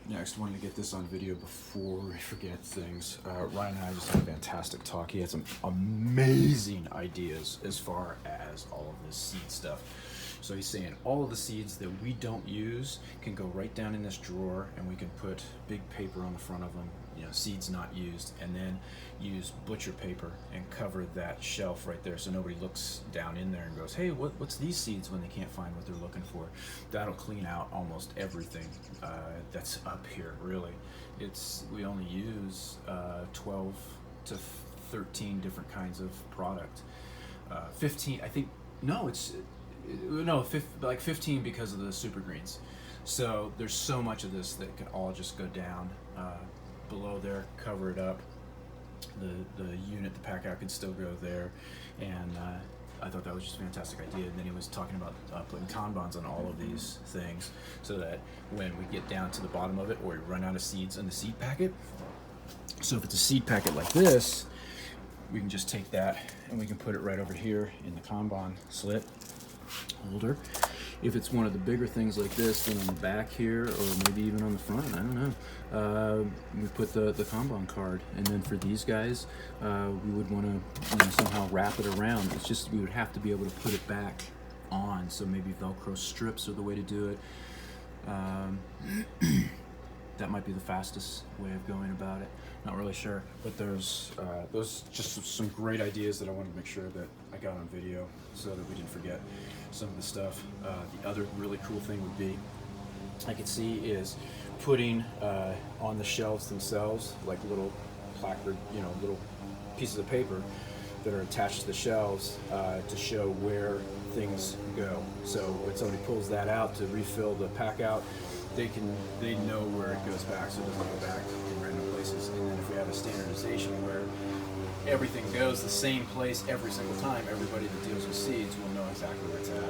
next, wanted to get this on video before we forget things. Ryan and I just had a fantastic talk. He had some amazing ideas as far as all of this seed stuff. So he's saying all of the seeds that we don't use can go right down in this drawer, and we can put big paper on the front of them, you know, seeds not used, and then use butcher paper and cover that shelf right there so nobody looks down in there and goes, hey, what's these seeds, when they can't find what they're looking for. That'll clean out almost everything that's up here, really. We only use 12 to 13 different kinds of product. 15, I think, no, like 15 because of the super greens. So there's so much of this that can all just go down below there, cover it up. The unit, the pack out, can still go there, and I thought that was just a fantastic idea. And then he was talking about putting Kanbans on all of these things, so that when we get down to the bottom of it, or we run out of seeds in the seed packet, so if it's a seed packet like this, we can just take that and we can put it right over here in the Kanban slit holder. If it's one of the bigger things like this, then on the back here, or maybe even on the front, I don't know, we put the Kanban card. And then for these guys, we would want to somehow wrap it around. It's just, we would have to be able to put it back on. So maybe Velcro strips are the way to do it. That might be the fastest way of going about it. Not really sure, but there's those just some great ideas that I wanted to make sure that I got on video so that we didn't forget some of the stuff. The other really cool thing would be, I could see, is putting on the shelves themselves, like little placard, little pieces of paper that are attached to the shelves to show where things go. So when somebody pulls that out to refill the pack out, they know where it goes back, so it doesn't go back in random places. And then if we have a standardization where everything goes the same place every single time, everybody that deals with seeds will know exactly where it's at.